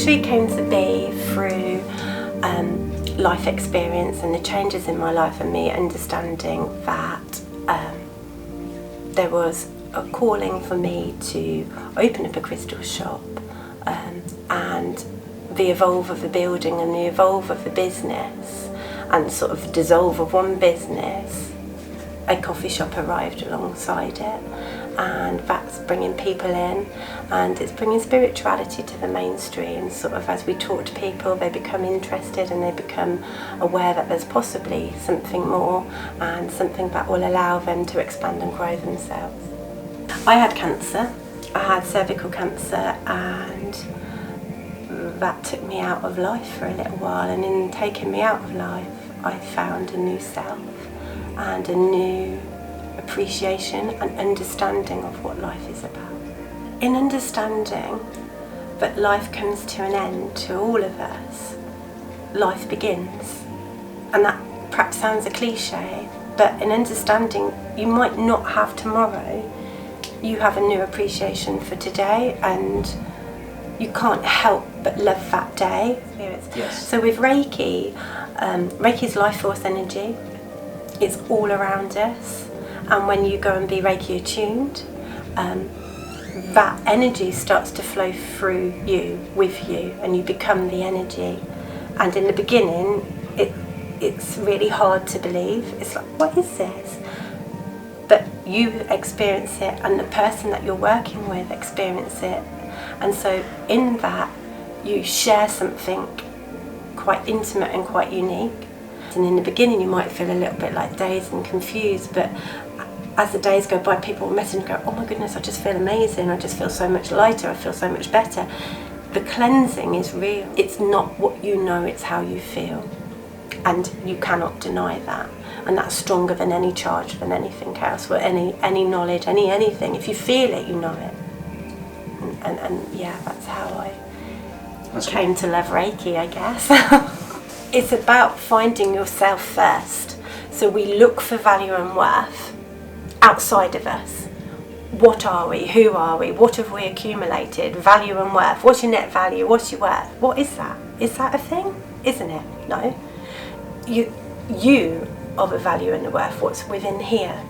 Sanctuary came to be through life experience and the changes in my life, and me understanding that there was a calling for me to open up a crystal shop, and the evolve of the building and the evolve of the business and sort of dissolve of one business, a coffee shop arrived alongside it, and that's bringing people in, and it's bringing spirituality to the mainstream. Sort of as we talk to people, they become interested and they become aware that there's possibly something more and something that will allow them to expand and grow themselves. I had cancer. I had cervical cancer, and that took me out of life for a little while, and in taking me out of life I found a new self and a new appreciation and understanding of what life is about. In understanding that life comes to an end to all of us, life begins. And that perhaps sounds a cliche, but in understanding you might not have tomorrow, you have a new appreciation for today, and you can't help but love that day. Yes. So with Reiki, Reiki's life force energy. It's all around us, and when you go and be Reiki attuned, that energy starts to flow through you, with you, and you become the energy. And in the beginning, it's really hard to believe. It's like, what is this? But you experience it, and the person that you're working with experience it. And so in that, you share something quite intimate and quite unique. And in the beginning, you might feel a little bit like dazed and confused, but as the days go by, people will message and go, oh my goodness, I just feel amazing. I just feel so much lighter. I feel so much better. The cleansing is real. It's not what you know, it's how you feel. And you cannot deny that. And that's stronger than any charge, than anything else, or any knowledge, anything. If you feel it, you know it. And yeah, that's how I came to love Reiki, I guess. It's about finding yourself first. So we look for value and worth outside of us. What are we? Who are we? What have we accumulated? Value and worth. What's your net value? What's your worth? What is that? Is that a thing? Isn't it? No. You are the value and the worth. What's within here?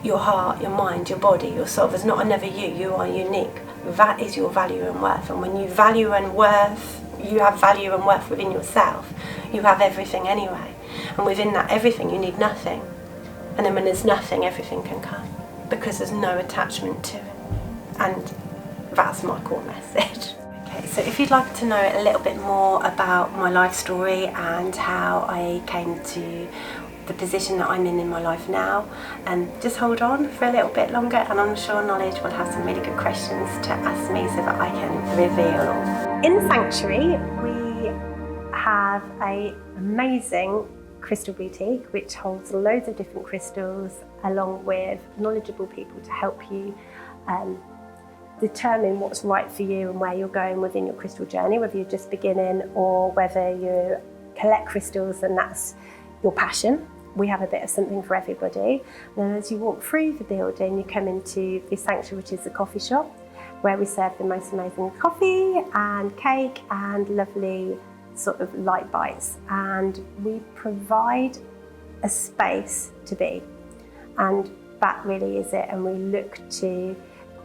Your heart, your mind, your body, your soul. There's not another you. You are unique. That is your value and worth. And when you value and worth, you have value and worth within yourself. You have everything anyway. And within that everything, you need nothing. And then when there's nothing, everything can come. Because there's no attachment to it. And that's my core message. Okay, so if you'd like to know a little bit more about my life story and how I came to the position that I'm in my life now, just hold on for a little bit longer, and I'm sure Knowledge will have some really good questions to ask me so that I can reveal all. In Sanctuary, we have an amazing crystal boutique which holds loads of different crystals, along with knowledgeable people to help you determine what's right for you and where you're going within your crystal journey, whether you're just beginning or whether you collect crystals and that's your passion. We have a bit of something for everybody. And then as you walk through the building, you come into the Sanctuary, which is the coffee shop, where we serve the most amazing coffee and cake and lovely sort of light bites. And we provide a space to be. And that really is it. And we look to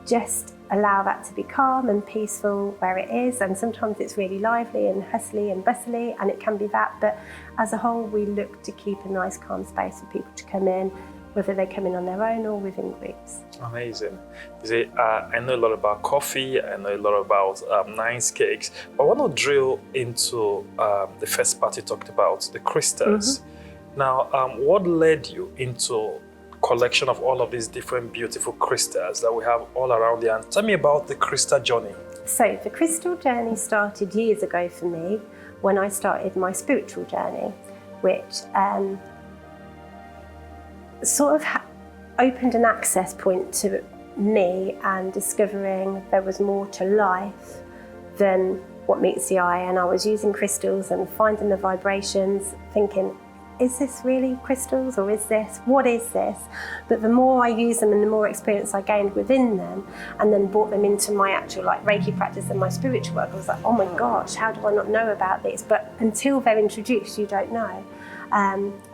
just allow that to be calm and peaceful where it is, and sometimes it's really lively and hustly and bustly, and it can be that, but as a whole we look to keep a nice calm space for people to come in, whether they come in on their own or within groups. Amazing. I know a lot about coffee, I know a lot about nice cakes, but I want to drill into the first part you talked about, the crystals. Mm-hmm. Now, what led you into collection of all of these different beautiful crystals that we have all around here? And tell me about the crystal journey. So the crystal journey started years ago for me when I started my spiritual journey, which sort of opened an access point to me and discovering there was more to life than what meets the eye. And I was using crystals and finding the vibrations, thinking, is this really crystals, or what is this? But the more I use them and the more experience I gained within them, and then brought them into my actual like Reiki practice and my spiritual work, I was like, oh my gosh, how do I not know about this? But until they're introduced, you don't know.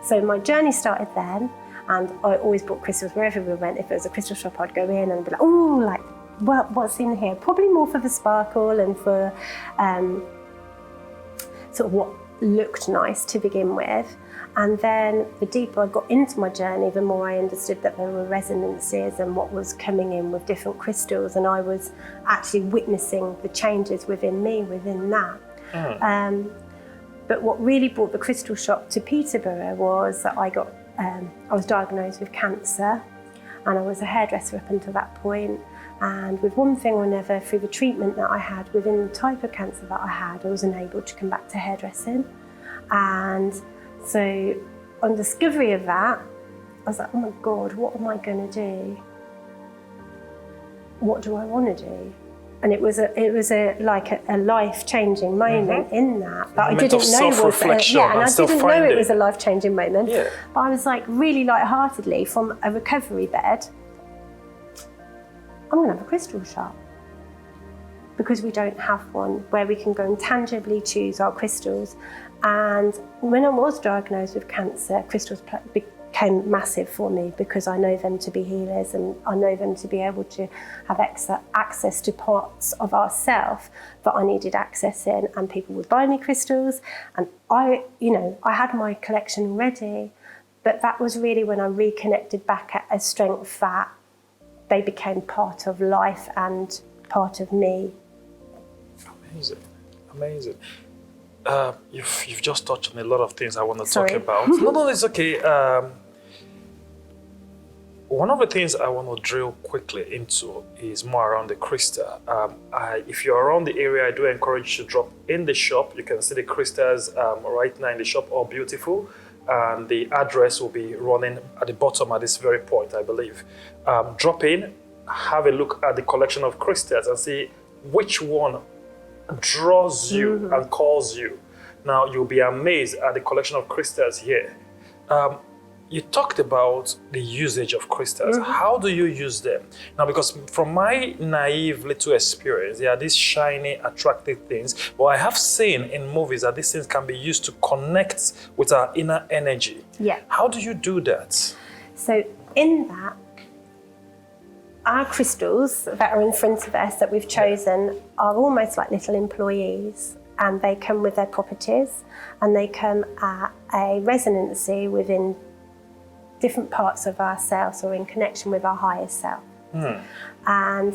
So my journey started then, and I always bought crystals wherever we went. If there was a crystal shop, I'd go in and be like, oh, like, what's in here? Probably more for the sparkle and for sort of what looked nice to begin with. And then the deeper I got into my journey, the more I understood that there were resonances and what was coming in with different crystals, and I was actually witnessing the changes within me within that. But what really brought the crystal shop to Peterborough was that I was diagnosed with cancer, and I was a hairdresser up until that point. And with one thing or another, through the treatment that I had within the type of cancer that I had, I was unable to come back to hairdressing. And so on discovery of that, I was like, oh my God, what am I going to do? What do I want to do? And it was a life-changing moment in that. But I didn't know it was a life-changing moment. Yeah. But I was like really lightheartedly from a recovery bed, I'm going to have a crystal shop, because we don't have one where we can go and tangibly choose our crystals. And when I was diagnosed with cancer, crystals became massive for me, because I know them to be healers, and I know them to be able to have access to parts of ourselves that I needed access in, and people would buy me crystals, and I had my collection ready, but that was really when I reconnected back at a strength that they became part of life and part of me. Amazing. You've just touched on a lot of things I want to talk about. No, it's okay. One of the things I want to drill quickly into is more around the crystal. If you're around the area, I do encourage you to drop in the shop. You can see the crystals right now in the shop, all beautiful. And the address will be running at the bottom at this very point, I believe. Drop in, have a look at the collection of crystals and see which one draws you and calls you. Now, you'll be amazed at the collection of crystals here. You talked about the usage of crystals. How do you use them? Now, because from my naive little experience, there are these shiny, attractive things. But I have seen in movies that these things can be used to connect with our inner energy. Yeah. How do you do that? So in that, our crystals that are in front of us that we've chosen are almost like little employees, and they come with their properties, and they come at a resonancy within different parts of ourselves, or in connection with our higher self. And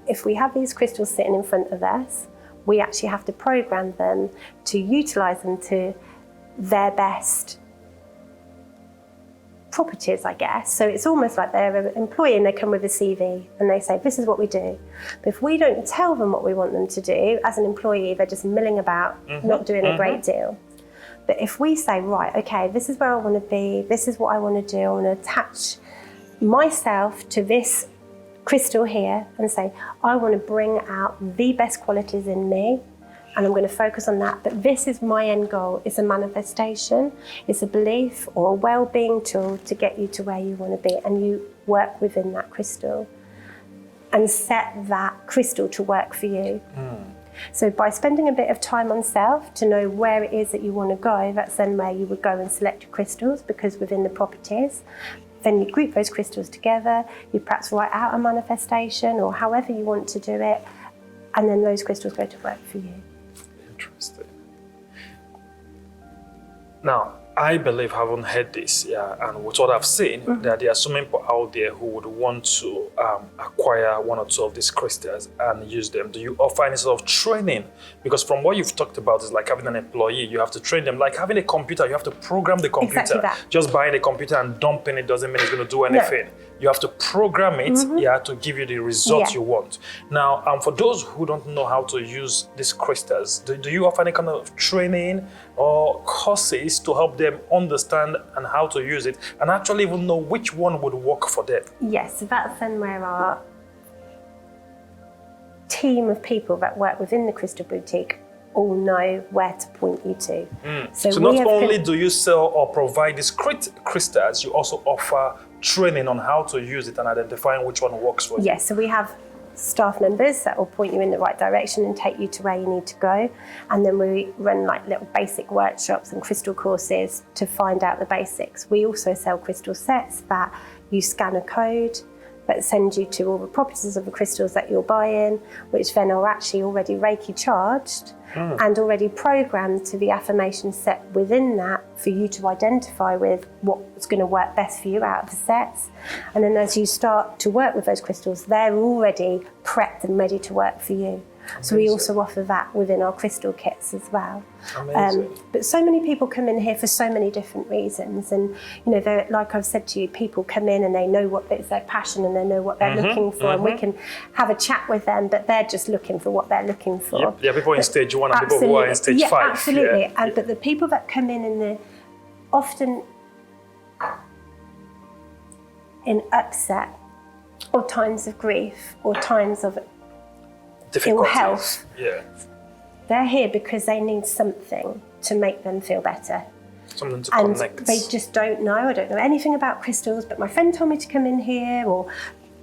if we have these crystals sitting in front of us, we actually have to program them to utilize them to their best properties, I guess. So it's almost like they're an employee and they come with a CV and they say, this is what we do. But if we don't tell them what we want them to do, as an employee, they're just milling about, not doing a great deal. But if we say, right, okay, this is where I want to be, this is what I want to do, I want to attach myself to this crystal here and say, I want to bring out the best qualities in me, and I'm going to focus on that. But this is my end goal. It's a manifestation, it's a belief or a well-being tool to get you to where you want to be, and you work within that crystal and set that crystal to work for you. So by spending a bit of time on self to know where it is that you want to go, that's then where you would go and select your crystals, because within the properties, then you group those crystals together, you perhaps write out a manifestation or however you want to do it, and then those crystals go to work for you. Interesting. Now, I believe, having heard this, and with what I've seen, that there are so many people out there who would want to acquire one or two of these crystals and use them. Do you offer any sort of training? Because from what you've talked about, is like having an employee, you have to train them. Like having a computer, you have to program the computer. Exactly that. Just buying a computer and dumping it doesn't mean it's going to do anything. No. You have to program it to give you the result you want. Now, for those who don't know how to use these crystals, do you offer any kind of training or courses to help them understand and how to use it, and actually even know which one would work for them? Yes, so that's then where our team of people that work within the Crystal Boutique all know where to point you to. So not only do you sell or provide these crystals, you also offer training on how to use it and identifying which one works for you. Yes, so we have staff members that will point you in the right direction and take you to where you need to go. And then we run like little basic workshops and crystal courses to find out the basics. We also sell crystal sets that you scan a code that send you to all the properties of the crystals that you're buying, which then are actually already Reiki charged and already programmed to the affirmation set within that for you to identify with what's going to work best for you out of the sets. And then as you start to work with those crystals, they're already prepped and ready to work for you. So we also offer that within our crystal kits as well. But so many people come in here for so many different reasons, and you know, like I've said to you, people come in and they know what it's their passion and they know what they're looking for, and we can have a chat with them, but they're just looking for what they're looking for. Yep. Yeah, people in stage 1 and people who are in stage 5. Absolutely. Yeah. But the people that come in the often in upset or times of grief or times of ill health, they're here because they need something to make them feel better. Something to and connect. They just don't know. I don't know anything about crystals, but my friend told me to come in here, or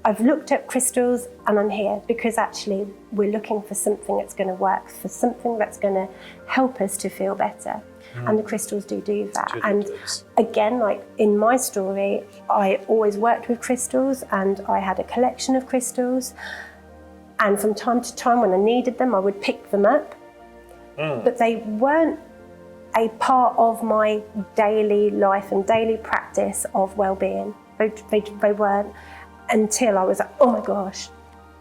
I've looked at crystals and I'm here because actually we're looking for something that's going to work, for something that's going to help us to feel better. And the crystals do that. And again, like in my story, I always worked with crystals and I had a collection of crystals. And from time to time when I needed them, I would pick them up. But they weren't a part of my daily life and daily practice of well-being. They weren't until I was like, oh my gosh,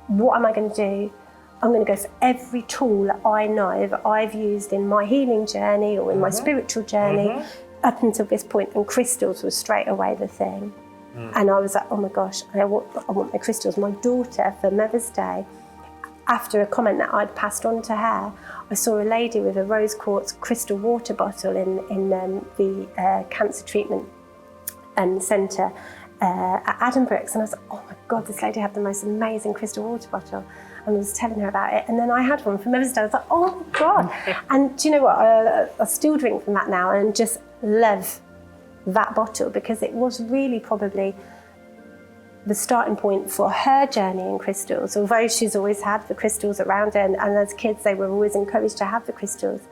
what am I going to do? I'm going to go for every tool that I know that I've used in my healing journey or in my spiritual journey up until this point, and crystals was straight away the thing. And I was like, oh my gosh, I want my crystals. My daughter, for Mother's Day, after a comment that I'd passed on to her, I saw a lady with a rose quartz crystal water bottle in the cancer treatment centre at Addenbrooke's, and I was like, oh my God, this lady had the most amazing crystal water bottle. And I was telling her about it, and then I had one for Mother's Day. I was like, oh my God. And do you know what? I still drink from that now and just love that bottle, because it was really probably the starting point for her journey in crystals. Although she's always had the crystals around her, and as kids they were always encouraged to have the crystals.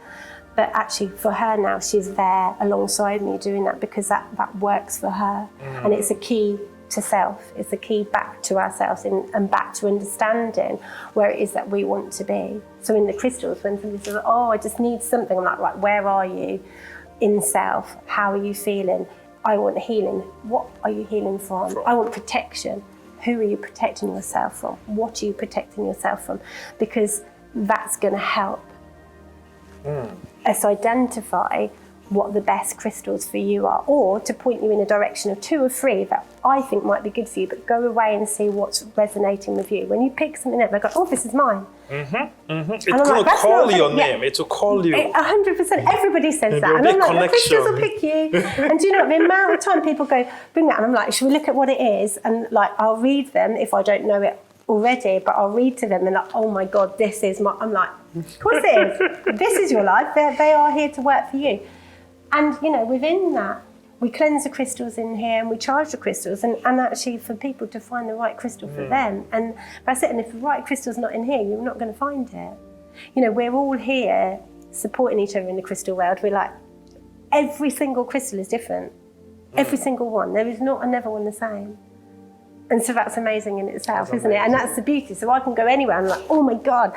But actually for her now, she's there alongside me doing that because that works for her. And it's a key to self. It's a key back to ourselves and back to understanding where it is that we want to be. So in the crystals, when somebody says, oh, I just need something, I'm like, right, where are you in self? How are you feeling? I want healing. What are you healing from? I want protection. Who are you protecting yourself from? What are you protecting yourself from? Because that's going to help us identify what the best crystals for you are, or to point you in a direction of 2 or 3 that I think might be good for you, but go away and see what's resonating with you. When you pick something up, they go, oh, this is mine. It's going to call your name. It will call you. 100%. Everybody says that. And I'm like, the crystals will pick you. And do you know, the amount of time people go, bring that, and I'm like, should we look at what it is? And like, I'll read them if I don't know it already, but I'll read to them and like, oh my God, this is my, I'm like, of course it is. This is your life. They are here to work for you. And, you know, within that, we cleanse the crystals in here and we charge the crystals, and actually for people to find the right crystal for them. And that's it. And if the right crystal's not in here, you're not going to find it. You know, we're all here supporting each other in the crystal world. We're like, every single crystal is different. Every single one. There is not another one the same. And so that's amazing in itself, isn't it? And that's the beauty. So I can go anywhere and I'm like, oh my God.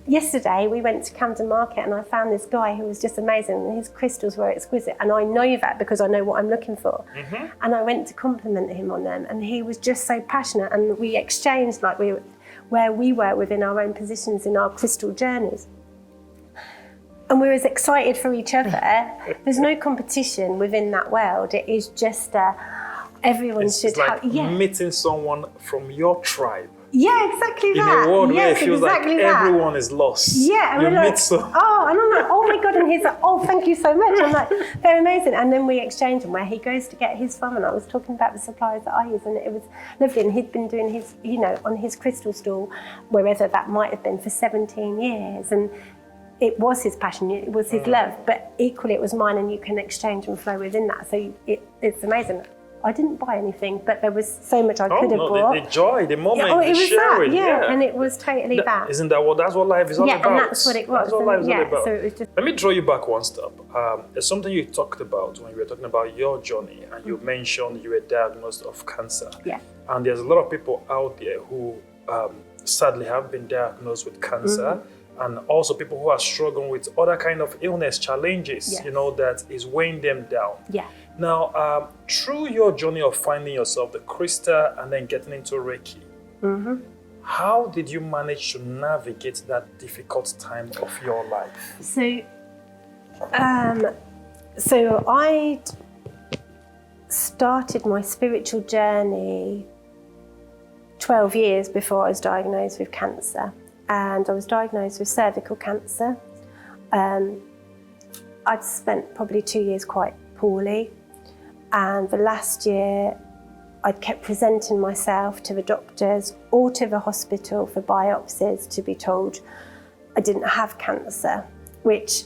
Yesterday we went to Camden Market and I found this guy who was just amazing, and his crystals were exquisite, and I know that because I know what I'm looking for. And I went to compliment him on them, and he was just so passionate, and we exchanged like where we were within our own positions in our crystal journeys. And we're as excited for each other. There's no competition within that world. It is just everyone should like have meeting someone from your tribe. Yeah, exactly that. In a world where it feels exactly like everyone is lost. Yeah, and you we're like, oh, and I'm like, oh my God, and he's like, oh, thank you so much. I'm like, they're amazing. And then we exchange them where he goes to get his from, and I was talking about the suppliers that I use, and it was lovely. And he'd been doing his, you know, on his crystal stall, wherever that might have been, for 17 years. And it was his passion, it was his love, but equally it was mine, and you can exchange and flow within that. So it's amazing. I didn't buy anything, but there was so much I could have bought. The joy, the moment, it was sharing. that, and it was totally that. Isn't that that's what life is all about? Yeah, and that's what it was. That's what life is all about. So it was just... Let me draw you back one step. There's something you talked about when you were talking about your journey, and you mentioned you were diagnosed of cancer. Yeah. And there's a lot of people out there who sadly have been diagnosed with cancer, and also people who are struggling with other kind of illness challenges, that is weighing them down. Yeah. Now, through your journey of finding yourself, the crystal, and then getting into Reiki, how did you manage to navigate that difficult time of your life? So I started my spiritual journey 12 years before I was diagnosed with cancer, and I was diagnosed with cervical cancer. I'd spent probably 2 years quite poorly, and the last year I'd kept presenting myself to the doctors or to the hospital for biopsies to be told I didn't have cancer, which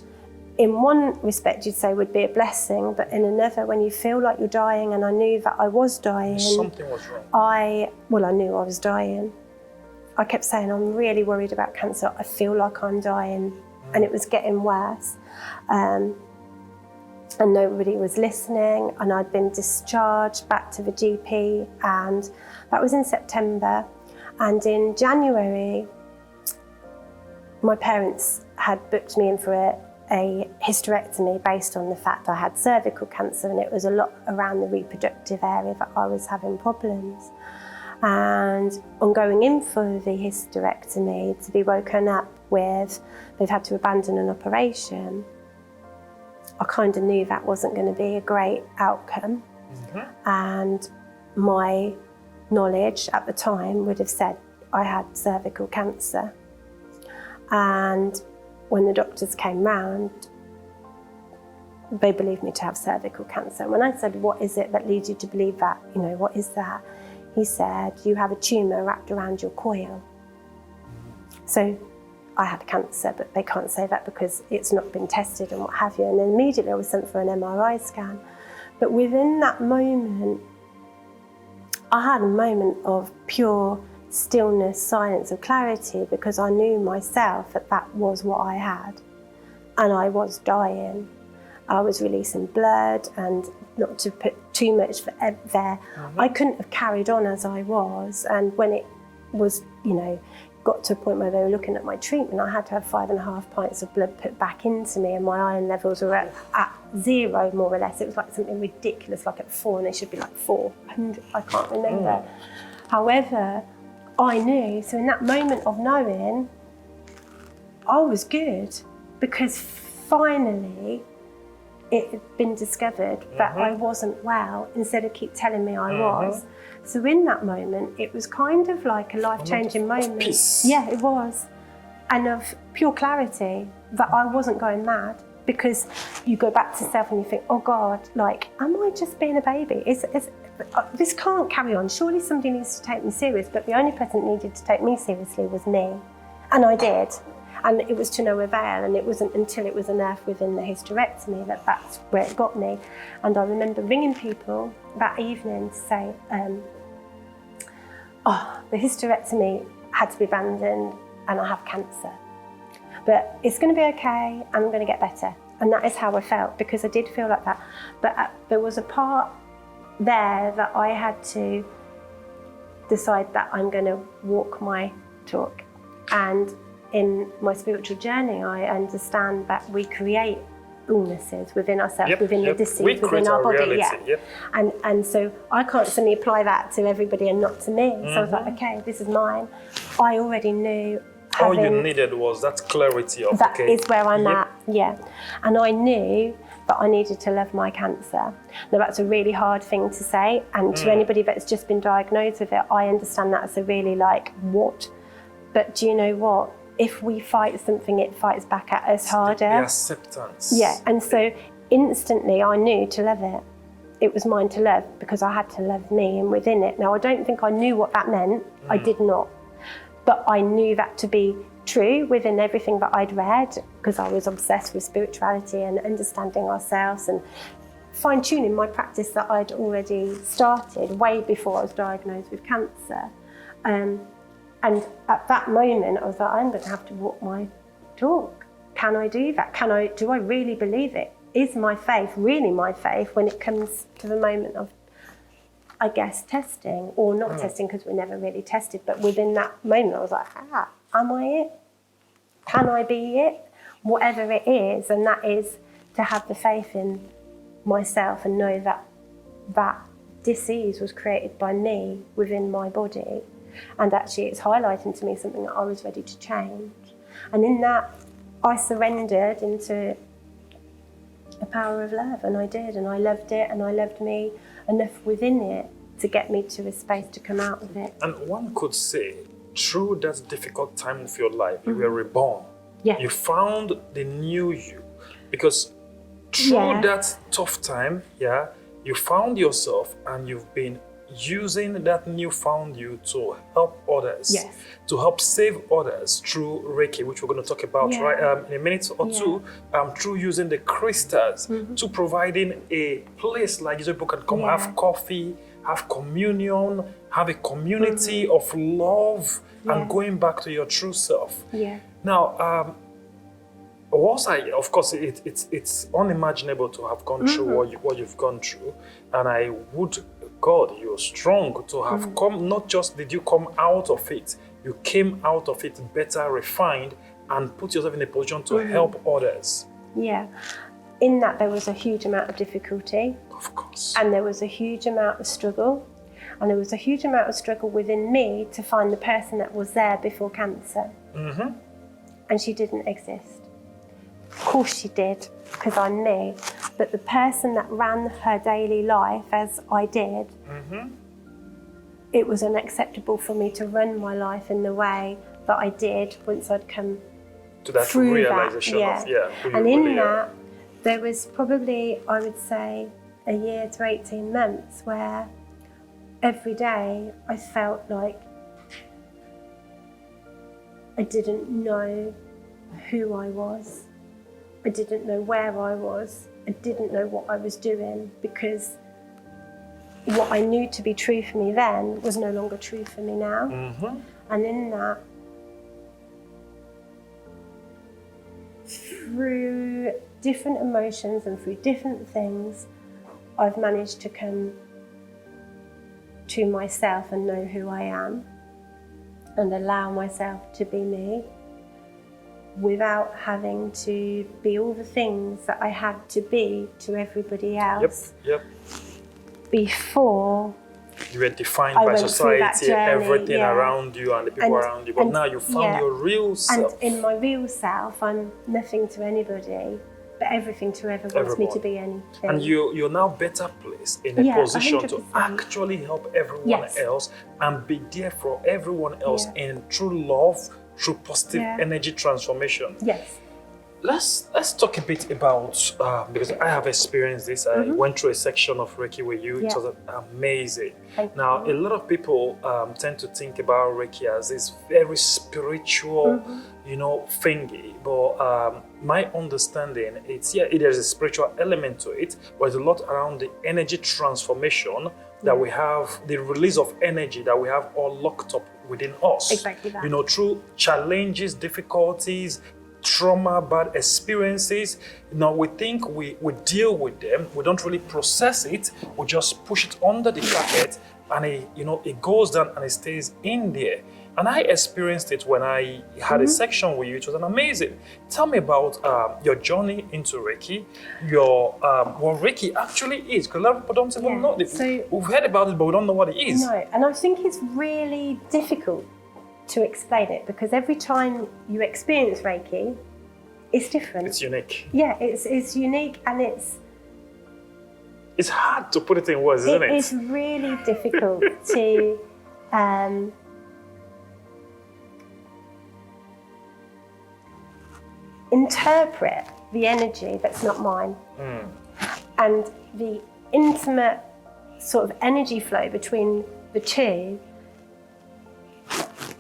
in one respect you'd say would be a blessing, but in another, when you feel like you're dying, and I knew that I was dying. Something was wrong. I knew I was dying. I kept saying, I'm really worried about cancer. I feel like I'm dying. And it was getting worse. And nobody was listening, and I'd been discharged back to the GP, and that was in September. And in January, my parents had booked me in for a hysterectomy based on the fact I had cervical cancer, and it was a lot around the reproductive area that I was having problems. And on going in for the hysterectomy, to be woken up with they've had to abandon an operation, I kind of knew that wasn't going to be a great outcome. And my knowledge at the time would have said I had cervical cancer. And when the doctors came round, they believed me to have cervical cancer. And when I said, what is it that leads you to believe that? What is that? He said, you have a tumour wrapped around your coil. So I had cancer, but they can't say that because it's not been tested and what have you. And then immediately I was sent for an MRI scan. But within that moment, I had a moment of pure stillness, silence and clarity, because I knew myself that that was what I had. And I was dying. I was releasing blood, and not to put too much there, I couldn't have carried on as I was. And when it was, got to a point where they were looking at my treatment, I had to have 5.5 pints of blood put back into me, and my iron levels were at 0, more or less. It was like something ridiculous, like at 4, and they should be like 400, I can't remember. However, I knew, so in that moment of knowing, I was good, because finally it had been discovered that I wasn't well, instead of keep telling me I was. So in that moment, it was kind of like a life-changing moment. Peace. Yeah, it was. And of pure clarity that I wasn't going mad, because you go back to self and you think, oh God, am I just being a baby? This can't carry on. Surely somebody needs to take me serious. But the only person that needed to take me seriously was me. And I did. And it was to no avail, and it wasn't until it was unearthed within the hysterectomy that that's where it got me. And I remember ringing people that evening to say, the hysterectomy had to be abandoned and I have cancer. But it's going to be okay, and I'm going to get better. And that is how I felt, because I did feel like that. But there was a part there that I had to decide that I'm going to walk my talk. And in my spiritual journey, I understand that we create illnesses within ourselves, within the disease, within our body. Reality, And so I can't suddenly apply that to everybody and not to me. So I was like, okay, this is mine. I already knew. All you needed was that clarity of, that is where I'm at. And I knew that I needed to love my cancer. Now that's a really hard thing to say, and to anybody that's just been diagnosed with it, I understand that as a really what? But do you know what? If we fight something, it fights back at us harder. The acceptance. Yeah, and so instantly I knew to love it. It was mine to love, because I had to love me, and within it. Now I don't think I knew what that meant. I did not. But I knew that to be true within everything that I'd read, because I was obsessed with spirituality and understanding ourselves and fine-tuning my practice that I'd already started way before I was diagnosed with cancer. And at that moment, I was like, I'm going to have to walk my talk. Can I do that? Do I really believe it? Is my faith really my faith when it comes to the moment of, I guess, testing, or not testing, because we never really tested, but within that moment I was like, am I it? Can I be it? Whatever it is, and that is to have the faith in myself and know that that disease was created by me within my body, and actually it's highlighting to me something that I was ready to change. And in that, I surrendered into the power of love, and I did, and I loved it, and I loved me enough within it to get me to a space to come out of it. And one could say, through that difficult time of your life, you were reborn. Yeah. You found the new you, because through that tough time, you found yourself, and you've been using that newfound you to help others, to help save others through Reiki, which we're going to talk about in a minute or two, through using the crystals, to providing a place like people can come have coffee, have communion, have a community of love, and going back to your true self. Now, of course, it's unimaginable to have gone through what you've gone through, and I would, God, you're strong to have come. Not just did you come out of it, you came out of it better, refined, and put yourself in a position to help others. Yeah. In that, there was a huge amount of difficulty. Of course. And there was a huge amount of struggle. And there was a huge amount of struggle within me to find the person that was there before cancer. And she didn't exist. Of course she did, because I'm me. But the person that ran her daily life as I did, it was unacceptable for me to run my life in the way that I did once I'd come to that through realization that. And in that, there was probably, I would say, a year to 18 months where every day I felt like I didn't know who I was. I didn't know where I was. I didn't know what I was doing, because what I knew to be true for me then was no longer true for me now. And in that, through different emotions and through different things, I've managed to come to myself and know who I am and allow myself to be me without having to be all the things that I had to be to everybody else. Before you were defined by society, everything around you and the people around you, but now you found your real self. And in my real self, I'm nothing to anybody, but everything to whoever wants me to be anything. And you're now better placed in a position 100%. To actually help everyone else and be there for everyone else in true love, through positive energy transformation. Let's talk a bit about, because I have experienced this. I went through a section of Reiki with you. It was amazing. Now, a lot of people tend to think about Reiki as this very spiritual, thingy. But my understanding, there's a spiritual element to it, but there's a lot around the energy transformation that we have, the release of energy that we have all locked up within us. Exactly that. Through challenges, difficulties, trauma, bad experiences. Now we think we deal with them, we don't really process it, we just push it under the carpet, and it goes down and it stays in there. And I experienced it when I had a section with you. It was amazing. Tell me about your journey into Reiki, what Reiki actually is, because a lot of people don't even know it. So, we've heard about it, but we don't know what it is. No, and I think it's really difficult to explain it, because every time you experience Reiki, it's different. It's unique. Yeah, it's unique, and it's hard to put it in words, isn't it? It's really difficult to interpret the energy that's not mine, and the intimate sort of energy flow between the two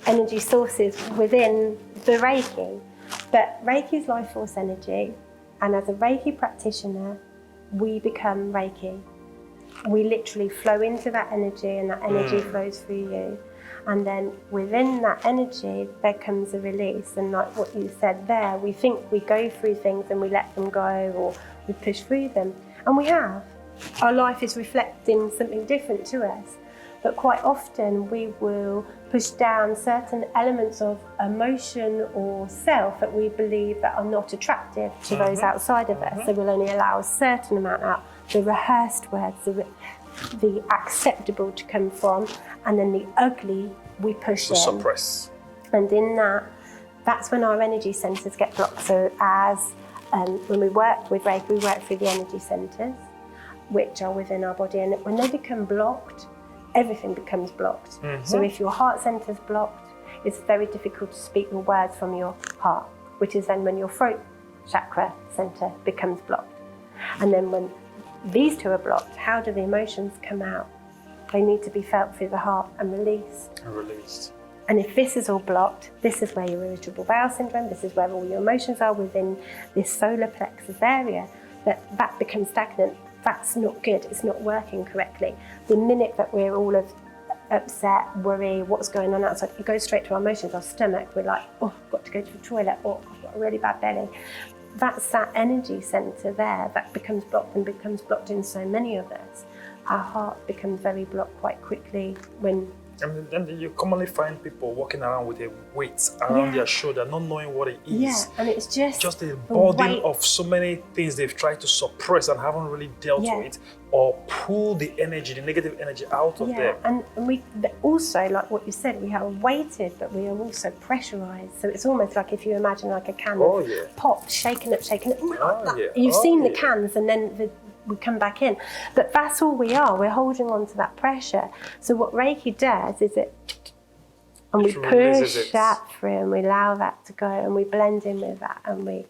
energy sources within for Reiki. But Reiki is life force energy, and as a Reiki practitioner, we become Reiki. We literally flow into that energy, and that energy flows through you. And then within that energy, there comes a release. And like what you said there, we think we go through things and we let them go, or we push through them. And we have. Our life is reflecting something different to us. But quite often we will push down certain elements of emotion or self that we believe that are not attractive to those outside of us. So we'll only allow a certain amount out, the rehearsed words, the acceptable to come from, and then the ugly we push in. Suppress. And in that's when our energy centres get blocked. So as when we work with Reiki, we work through the energy centres, which are within our body. And when they become blocked, everything becomes blocked. So if your heart centre is blocked, it's very difficult to speak the words from your heart, which is then when your throat chakra centre becomes blocked. And then when these two are blocked, how do the emotions come out? They need to be felt through the heart and released. And if this is all blocked, this is where your irritable bowel syndrome, this is where all your emotions are within this solar plexus area, that becomes stagnant. That's not good, it's not working correctly. The minute that we're all upset, worry, what's going on outside, it goes straight to our emotions, our stomach, we're like, oh, I've got to go to the toilet, or I've got a really bad belly. That's that energy centre there that becomes blocked, and becomes blocked in so many of us. Our heart becomes very blocked quite quickly when... And you commonly find people walking around with a weight around their shoulder, not knowing what it is. Yeah, and it's just a burden of so many things they've tried to suppress and haven't really dealt with, or pull the energy, the negative energy out of them. And we also, like what you said, we are weighted, but we are also pressurized. So it's almost like if you imagine like a can of pop, shaken up. You've seen the cans, and then we come back in. But that's all we are. We're holding on to that pressure. So what Reiki does is and we push that through, and we allow that to go, and we blend in with that, and we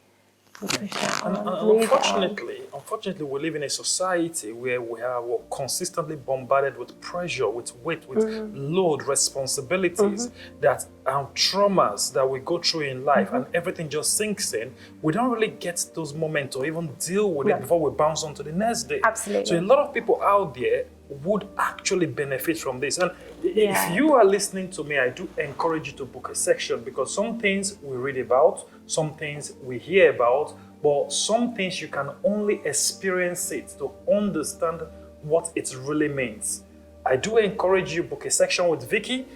push that on. Unfortunately, we live in a society where we're consistently bombarded with pressure, with weight, with load, responsibilities, that traumas that we go through in life, and everything just sinks in. We don't really get those moments or even deal with it before we bounce on to the next day. Absolutely. So a lot of people out there would actually benefit from this. And if you are listening to me, I do encourage you to book a section, because some things we read about, some things we hear about, but some things you can only experience it to understand what it really means. I do encourage you, book a section with Vicky.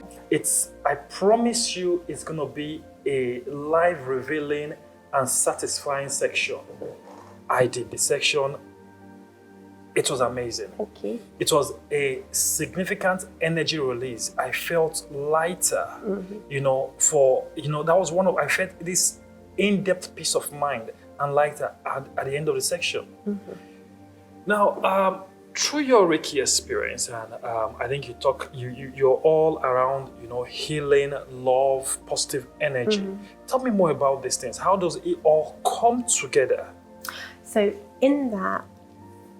I promise you, it's going to be a life revealing and satisfying section. I did the section. It was amazing. Thank you. It was a significant energy release. I felt lighter, that was I felt this in-depth peace of mind and lighter at the end of the section. Now, through your Reiki experience, and I think you're all around, healing, love, positive energy. Tell me more about these things. How does it all come together? So in that,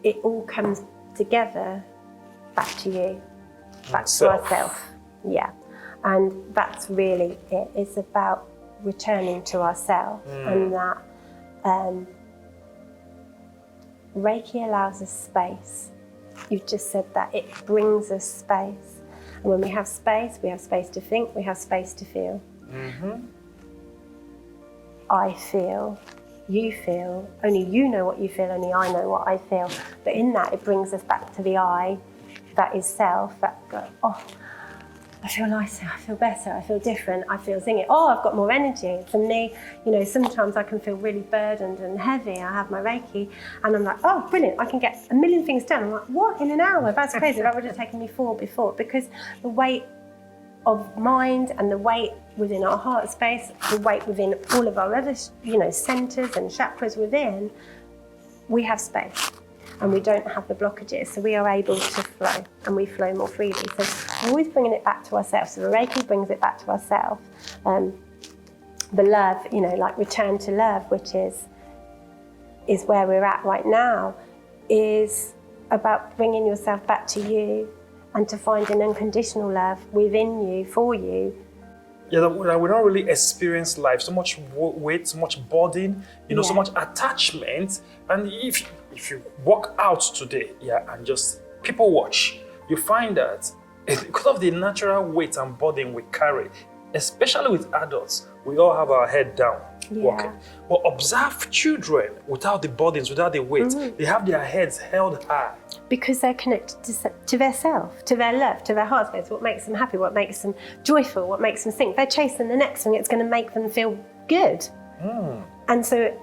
it all comes together back to you, back to ourselves. Yeah. And that's really it. It's about returning to ourselves, and that Reiki allows us space. You've just said that. It brings us space. And when we have space to think, we have space to feel. I feel. You feel, only you know what you feel, only I know what I feel. But in that, it brings us back to the I, that is self, that go, oh, I feel lighter, I feel better, I feel different, I feel thinking, oh, I've got more energy. For me, sometimes I can feel really burdened and heavy. I have my Reiki, and I'm like, oh, brilliant, I can get a million things done. I'm like, what, in an hour? That's crazy. That would have taken me 4 before, because the weight of mind and the weight within our heart space, the weight within all of our other, centers and chakras within, we have space and we don't have the blockages. So we are able to flow, and we flow more freely. So we're always bringing it back to ourselves. So the Reiki brings it back to ourselves. The love, like return to love, which is where we're at right now, is about bringing yourself back to you, and to find an unconditional love within you, for you. that we don't really experience life. So much weight, so much burden, so much attachment. And if you walk out today, and just people watch, you find that because of the natural weight and burden we carry, especially with adults, we all have our head down walking. But observe children without the burdens, without the weight. They have their heads held high. Because they're connected to their self, to their love, to their heart space, what makes them happy, what makes them joyful, what makes them think. They're chasing the next thing, it's going to make them feel good. And so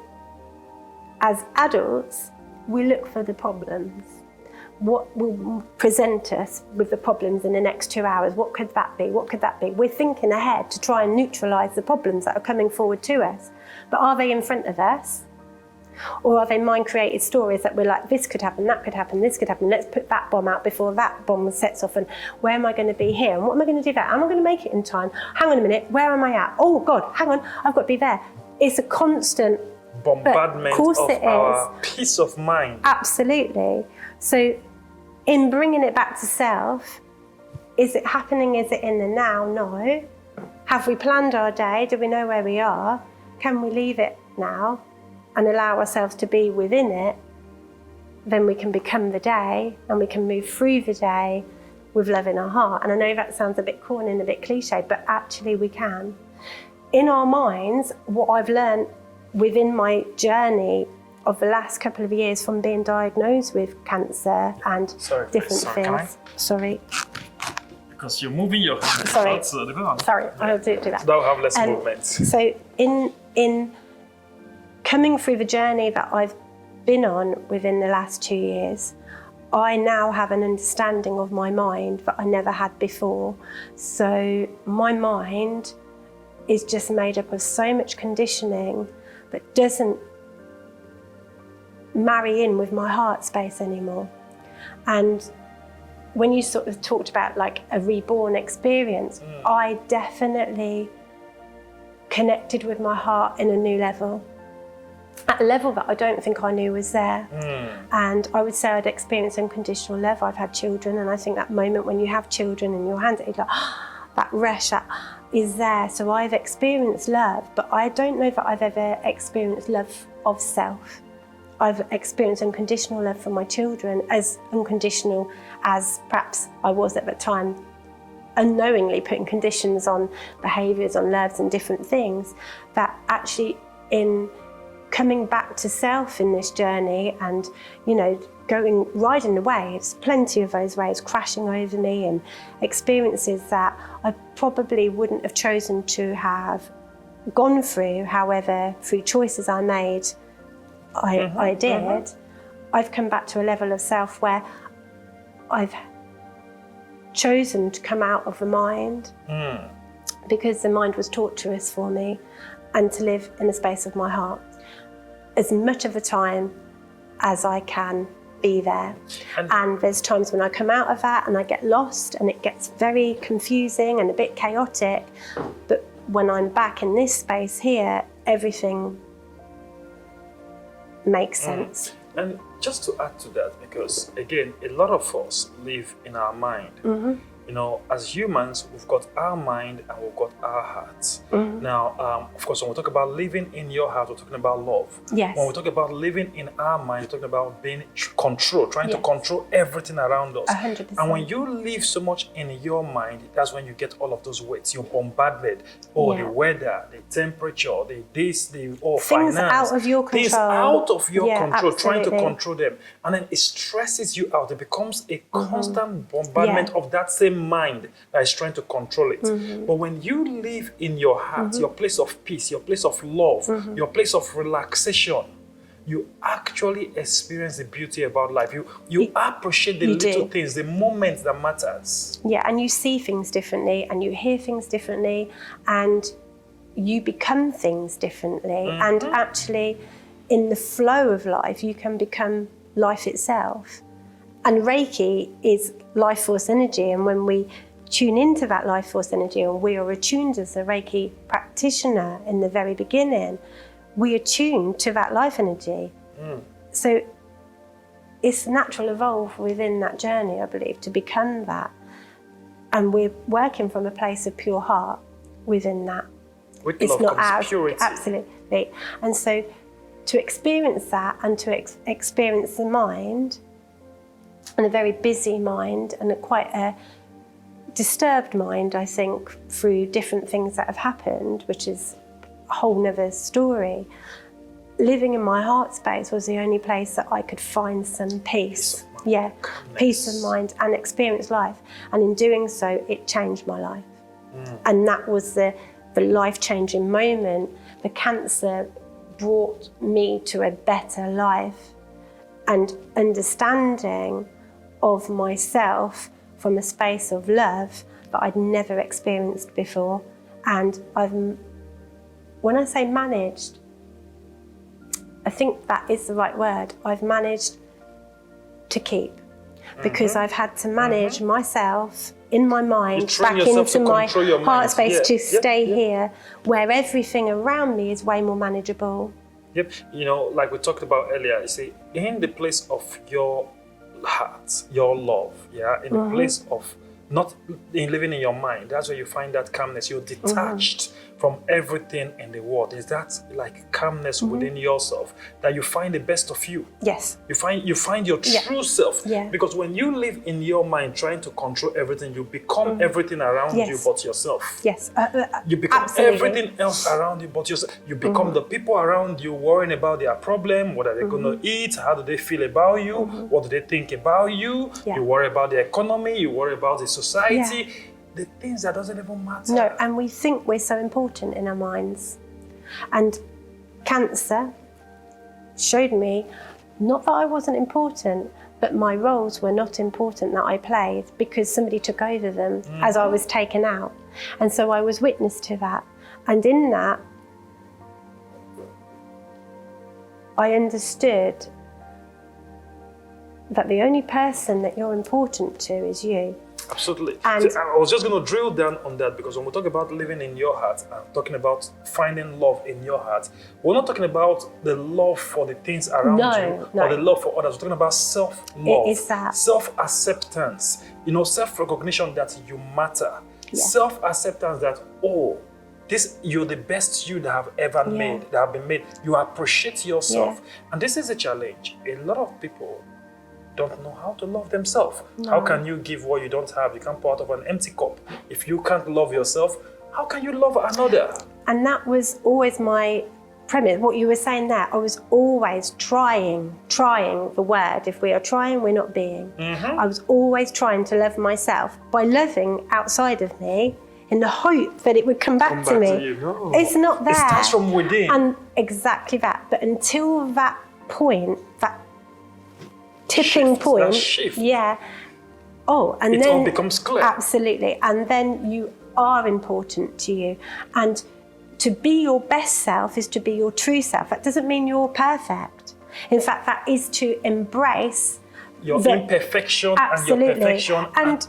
as adults, we look for the problems. What will present us with the problems in the next 2 hours? What could that be? What could that be? We're thinking ahead to try and neutralise the problems that are coming forward to us. But are they in front of us? Or are they mind-created stories that we're like, this could happen, that could happen, this could happen, let's put that bomb out before that bomb sets off, and where am I going to be here? And what am I going to do there? Am I going to make it in time? Hang on a minute, where am I at? Oh God, hang on, I've got to be there. It's a constant bombardment of our peace of mind. Absolutely. So in bringing it back to self, is it happening? Is it in the now? No. Have we planned our day? Do we know where we are? Can we leave it now and allow ourselves to be within it? Then we can become the day, and we can move through the day with love in our heart. And I know that sounds a bit corny and a bit cliche, but actually we can. In our minds, what I've learned within my journey of the last couple of years from being diagnosed with cancer and different things. Sorry. Because you're moving your hand. Sorry, I'll do that. That'll have less movement. So in coming through the journey that I've been on within the last 2 years, I now have an understanding of my mind that I never had before. So my mind is just made up of so much conditioning that doesn't marry in with my heart space anymore. And when you sort of talked about like a reborn experience, I definitely connected with my heart in a new level, at a level that I don't think I knew was there. And I would say I'd experienced unconditional love. I've had children, and I think that moment when you have children in your hands, it's like, that rush that is there. So I've experienced love, but I don't know that I've ever experienced love of self. I've experienced unconditional love for my children, as unconditional as perhaps I was at the time, unknowingly putting conditions on behaviours, on loves and different things, that actually in coming back to self in this journey and, riding the waves, plenty of those waves crashing over me, and experiences that I probably wouldn't have chosen to have gone through. However, through choices I made, I did. I've come back to a level of self where I've chosen to come out of the mind because the mind was torturous for me, and to live in the space of my heart as much of the time as I can be there. And there's times when I come out of that and I get lost and it gets very confusing and a bit chaotic, but when I'm back in this space here, everything makes sense. And just to add to that, because again, a lot of us live in our mind. As humans, we've got our mind and we've got our hearts. Now, of course, when we talk about living in your heart, we're talking about love. Yes. When we talk about living in our mind, we're talking about being controlled, trying to control everything around us. 100%. And when you live so much in your mind, that's when you get all of those weights. You're bombarded. The weather, the temperature, things finance. out of your control. Things out of your control, absolutely. trying to control them. And then it stresses you out. It becomes a constant bombardment of that same mind that is trying to control it. But when you live in your heart, your place of peace, your place of love, your place of relaxation, you actually experience the beauty about life. You appreciate the little things, the moments that matters. Yeah, and you see things differently, and you hear things differently, and you become things differently. And actually, in the flow of life, you can become life itself. And Reiki is life force energy, and when we tune into that life force energy, and we are attuned as a Reiki practitioner in the very beginning, we are tuned to that life energy. So it's natural evolve within that journey, I believe, to become that. And we're working from a place of pure heart. within that. With It's love not comes ours. purity. Absolutely. And so to experience that and to experience the mind, and a very busy mind and quite a disturbed mind, I think, through different things that have happened, which is a whole nother story. Living in my heart space was the only place that I could find some peace. Yeah, peace of mind and experience life. And in doing so, it changed my life. And that was the life-changing moment. The cancer brought me to a better life and understanding of myself from a space of love that I'd never experienced before. And when I say managed, I think that is the right word. I've managed to keep, because I've had to manage myself in my mind back into my heart space to stay here, where everything around me is way more manageable. Yep, you know, like we talked about earlier, you see, in the place of your heart, your love, in the place of not in living in your mind, that's where you find that calmness. You're detached from everything in the world. Is that like calmness within yourself, that you find the best of you? Yes. You find your true self. Yeah. Because when you live in your mind trying to control everything, you become everything around you but yourself. Yes. You become absolutely. everything else around you but yourself. You become the people around you worrying about their problem, what are they going to eat, how do they feel about you, what do they think about you. Yeah. You worry about the economy, you worry about the society, the things that doesn't even matter. No, and we think we're so important in our minds. And cancer showed me, not that I wasn't important, but my roles were not important that I played, because somebody took over them as I was taken out. And so I was witness to that. And in that, I understood that the only person that you're important to is you. Absolutely. And I was just going to drill down on that, because when we talk about living in your heart and talking about finding love in your heart, we're not talking about the love for the things around you or the love for others. We're talking about self-love, it is that. Self-acceptance, self-recognition that you matter, self-acceptance that, you're the best you that have ever made, that have been made. You appreciate yourself. And this is a challenge. A lot of people don't know how to love themselves. No. How can you give what you don't have? You can't pour out of an empty cup. If you can't love yourself, how can you love another? And that was always my premise. What you were saying there, I was always trying the word. If we are trying, we're not being. I was always trying to love myself by loving outside of me, in the hope that it would come back to me. No. It's not there. It starts from within. And exactly that. But until that point, that tipping point, that shift. And it then all becomes clear. Absolutely. And then you are important to you. And to be your best self is to be your true self. That doesn't mean you're perfect. In fact, that is to embrace your imperfection and your perfection and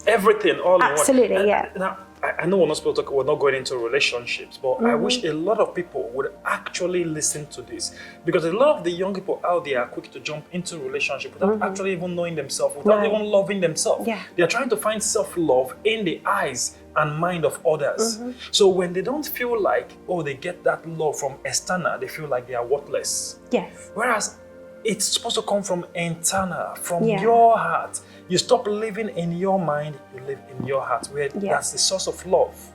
everything all in one. Absolutely, Now, I know we're not supposed to talk, we're not going into relationships, but I wish a lot of people would actually listen to this, because a lot of the young people out there are quick to jump into relationship without actually even knowing themselves, without even loving themselves. They're trying to find self-love in the eyes and mind of others. So when they don't feel like, they get that love from external, they feel like they are worthless. Yes. Whereas it's supposed to come from internal, from your heart. You stop living in your mind, you live in your heart, where that's the source of love.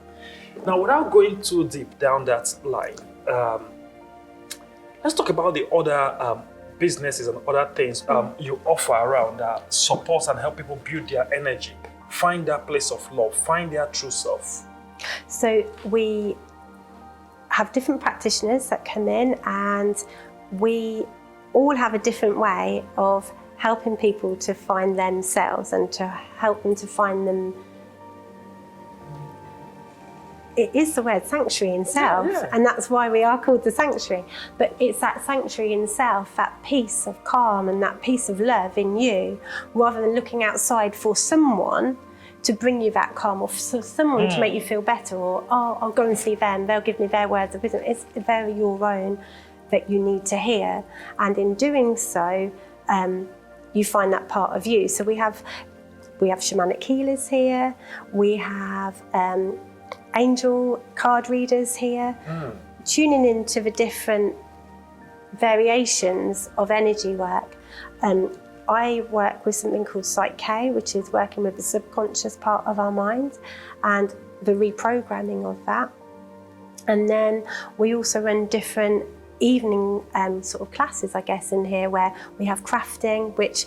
Now, without going too deep down that line, let's talk about the other businesses and other things you offer around that supports and help people build their energy, find that place of love, find their true self. So we have different practitioners that come in, and we all have a different way of helping people to find themselves and to help them to find them. It is the word sanctuary in self, and that's why we are called the sanctuary. But it's that sanctuary in self, that peace of calm and that peace of love in you, rather than looking outside for someone to bring you that calm, or for someone to make you feel better, or I'll go and see them, they'll give me their words of wisdom. It's very your own that you need to hear, and in doing so, you find that part of you. So we have shamanic healers here. We have angel card readers here, tuning into the different variations of energy work. I work with something called Soite K, which is working with the subconscious part of our mind and the reprogramming of that. And then we also run different evening sort of classes, I guess, in here, where we have crafting, which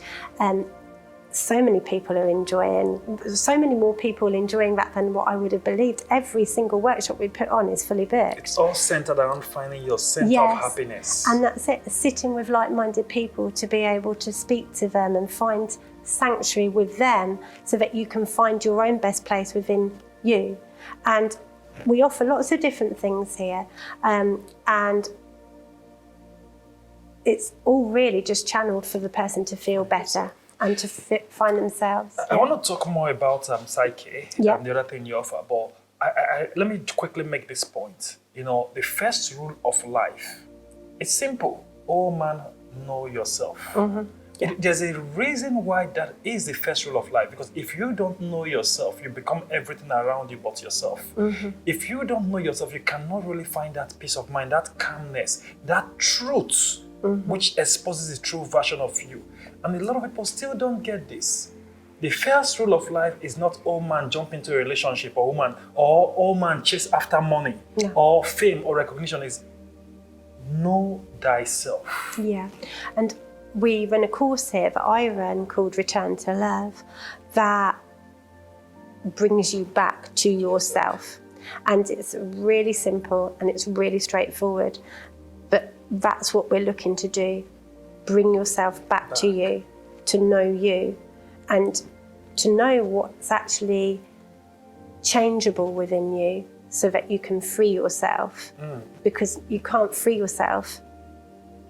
so many people are enjoying, so many more people enjoying that than what I would have believed. Every single workshop we put on is fully booked. It's all centered around finding your center of happiness. And that's it, sitting with like-minded people to be able to speak to them and find sanctuary with them so that you can find your own best place within you. And we offer lots of different things here. And it's all really just channeled for the person to feel better and to find themselves. I want to talk more about Psyche and the other thing you offer, but let me quickly make this point. You know, the first rule of life, it's simple. Oh man, know yourself. There's a reason why that is the first rule of life, because if you don't know yourself, you become everything around you but yourself. If you don't know yourself, you cannot really find that peace of mind, that calmness, that truth, which exposes the true version of you. And a lot of people still don't get this. The first rule of life is not all man jump into a relationship or woman, or all man chase after money or fame or recognition. Is know thyself. Yeah. And we run a course here that I run called Return to Love that brings you back to yourself. And it's really simple and it's really straightforward. But that's what we're looking to do. Bring yourself back to you, to know you, and to know what's actually changeable within you so that you can free yourself. Because you can't free yourself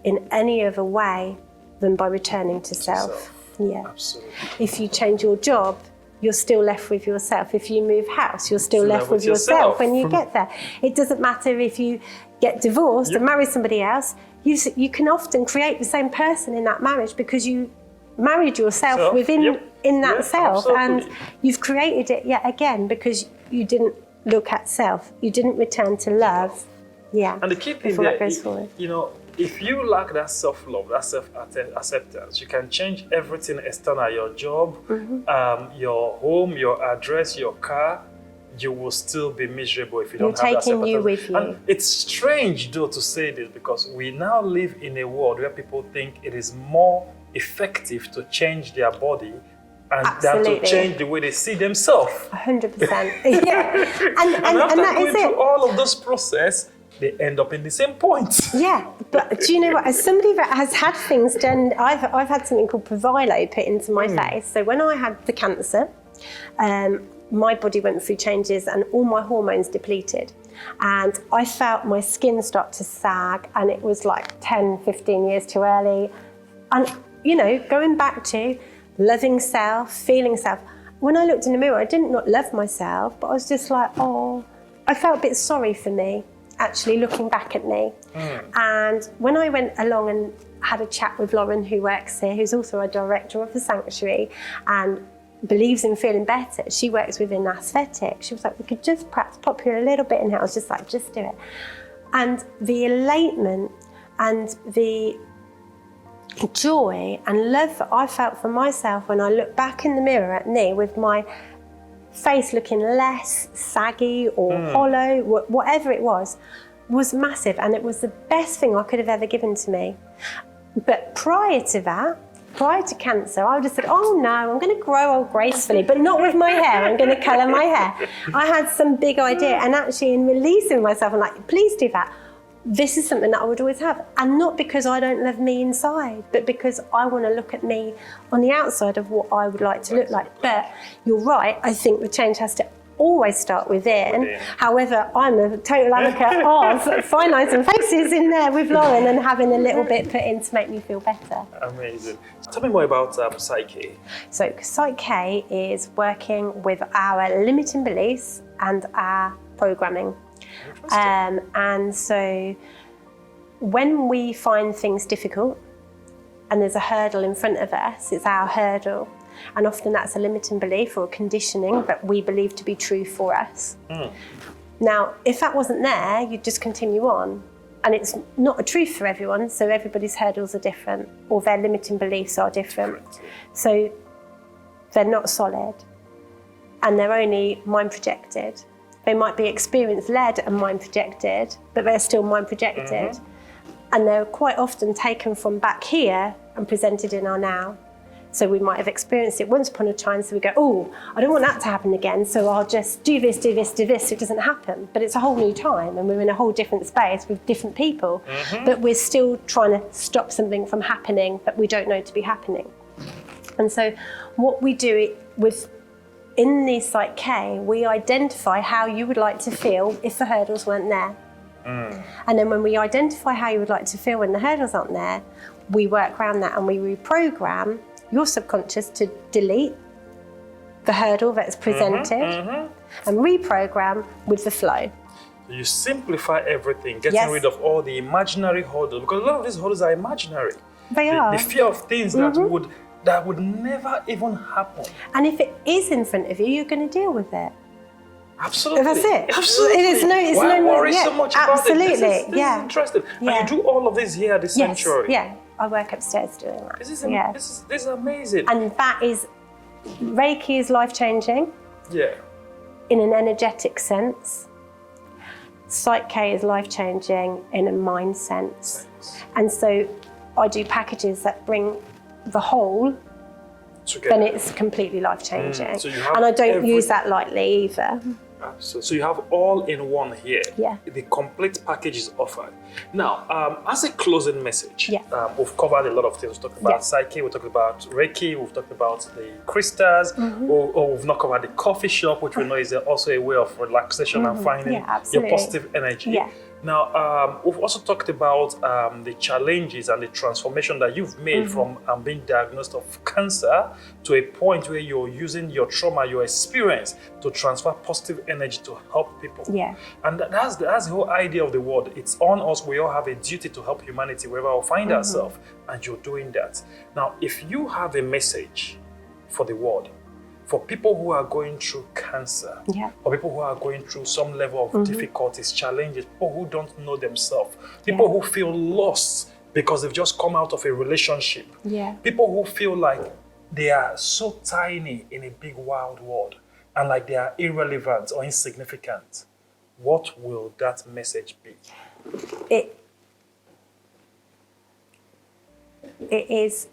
in any other way than by returning to self. Yeah. Absolutely. If you change your job, you're still left with yourself. If you move house, you're still left with yourself when you get there. It doesn't matter if you get divorced and marry somebody else. You can often create the same person in that marriage because you married yourself within in that self, and you've created it yet again because you didn't look at self. You didn't return to love. Yeah. And the key thing there, you know, if you lack that self-love, that self-acceptance, you can change everything external, your job, your home, your address, your car, you will still be miserable if you don't have that self-acceptance. You're taking you with you. And it's strange, though, to say this, because we now live in a world where people think it is more effective to change their body and than to change the way they see themselves. 100%. Yeah. And after that going is it. through all of this process, they end up in the same point. Yeah, but do you know what? As somebody that has had things done, I've had something called Provilo put into my face. So when I had the cancer, my body went through changes and all my hormones depleted. And I felt my skin start to sag, and it was like 10, 15 years too early. And, you know, going back to loving self, feeling self. When I looked in the mirror, I didn't not love myself, but I was just like, oh, I felt a bit sorry for me, actually looking back at me. And when I went along and had a chat with Lauren, who works here, who's also a director of the sanctuary and believes in feeling better, she works within aesthetic. She was like, we could just perhaps pop you a little bit in here. I was just like, just do it. And the elatement and the joy and love that I felt for myself when I looked back in the mirror at me with my face looking less saggy or hollow, whatever it was massive, and it was the best thing I could have ever given to me. But prior to cancer, I would have said, oh no, I'm going to grow old gracefully, but not with my hair. I'm going to colour my hair. I had some big idea, and actually in releasing myself, I'm like, please do that. This is something that I would always have. And not because I don't love me inside, but because I want to look at me on the outside of what I would like to look like. But you're right, I think the change has to always start within. However, I'm a total advocate of fine lines and faces in there with Lauren and having a little bit put in to make me feel better. Amazing. Tell me more about Psyche. So Psyche is working with our limiting beliefs and our programming. And so when we find things difficult and there's a hurdle in front of us, it's our hurdle, And often that's a limiting belief or a conditioning that we believe to be true for us. Now, if that wasn't there, you'd just continue on. And it's not a truth for everyone, so everybody's hurdles are different, or their limiting beliefs are different. Correct. So they're not solid, and they're only mind projected. They might be experience-led and mind projected, but they're still mind projected. And they're quite often taken from back here and presented in our now. So we might have experienced it once upon a time, so we go, oh, I don't want that to happen again, so I'll just do this, so it doesn't happen. But it's a whole new time, and we're in a whole different space with different people. But we're still trying to stop something from happening that we don't know to be happening. And so what we do in the Soite K, we identify how you would like to feel if the hurdles weren't there. And then when we identify how you would like to feel when the hurdles aren't there, we work around that and we reprogram your subconscious to delete the hurdle that's presented and reprogram with the flow. You simplify everything, getting rid of all the imaginary hurdles, because a lot of these hurdles are imaginary. They are. The fear of things that would never even happen. And if it is in front of you, you're going to deal with it. Absolutely. That's it. Absolutely. It's Why no worry so much about it? This is interesting. Yeah. And you do all of this here at the sanctuary. Yeah, I work upstairs doing that. This is amazing. And that is, Reiki is life-changing. Yeah. In an energetic sense. Soite K is life-changing in a mind sense. And so I do packages that bring the whole together. Then it's completely life-changing. So you have and I don't use that lightly either. So you have all in one here. Yeah. The complete package is offered. Now, as a closing message, we've covered a lot of things. We've talked about Psyche, we've talked about Reiki, we've talked about the crystals, or we've not covered the coffee shop, which we know is also a way of relaxation and finding your positive energy. Yeah. Now, we've also talked about the challenges and the transformation that you've made from being diagnosed of cancer to a point where you're using your trauma, your experience to transfer positive energy to help people. Yeah. And that's the whole idea of the world. It's on us. We all have a duty to help humanity wherever we find ourselves, and you're doing that. Now, if you have a message for the world, for people who are going through cancer, for people who are going through some level of difficulties, challenges, people who don't know themselves, people who feel lost because they've just come out of a relationship, people who feel like they are so tiny in a big wild world and like they are irrelevant or insignificant, what will that message be? It is...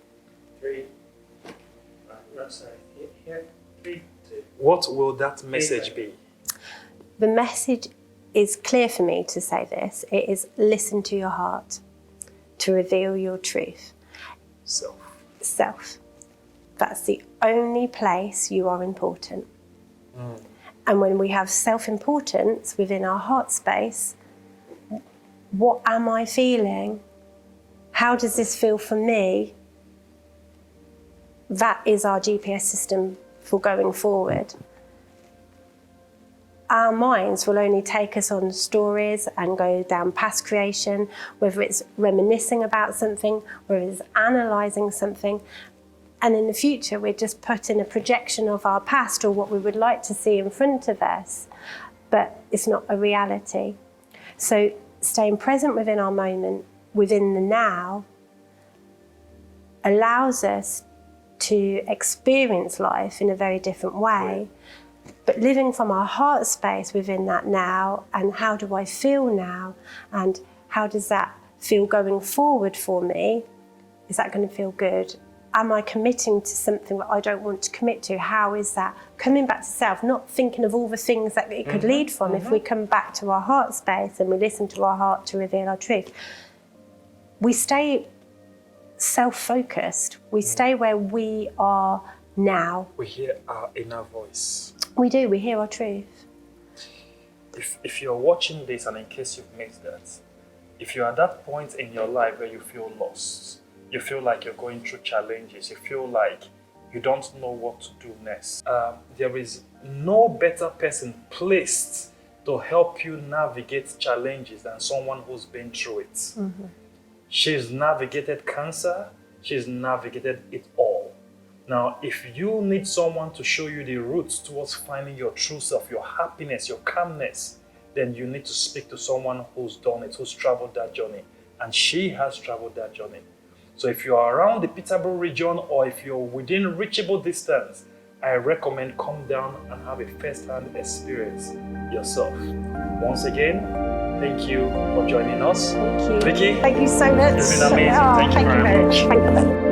What will that message be? The message is clear for me to say this. It is listen to your heart to reveal your truth. Self. That's the only place you are important. And when we have self-importance within our heart space, what am I feeling? How does this feel for me? That is our GPS system for going forward. Our minds will only take us on stories and go down past creation, whether it's reminiscing about something, whether it's analysing something. And in the future, we're just putting a projection of our past or what we would like to see in front of us, but it's not a reality. So staying present within our moment, within the now, allows us to experience life in a very different way, but living from our heart space within that now, and how do I feel now, and how does that feel going forward for me? Is that going to feel good? Am I committing to something that I don't want to commit to? How is that? Coming back to self, not thinking of all the things that it could lead from. If we come back to our heart space and we listen to our heart to reveal our truth, we stay self-focused. We stay where we are now. We hear our inner voice. We do. We hear our truth. If you're watching this, and in case you've missed that, if you're at that point in your life where you feel lost, you feel like you're going through challenges, you feel like you don't know what to do next, there is no better person placed to help you navigate challenges than someone who's been through it. She's navigated cancer, she's navigated it all. Now, if you need someone to show you the routes towards finding your true self, your happiness, your calmness, then you need to speak to someone who's done it, who's traveled that journey. And she has traveled that journey. So if you are around the Peterborough region or if you're within reachable distance, I recommend come down and have a first-hand experience yourself. Once again, thank you for joining us. Thank you. Vicky? Thank you so much. It's been amazing. Thank you very much. Thank you.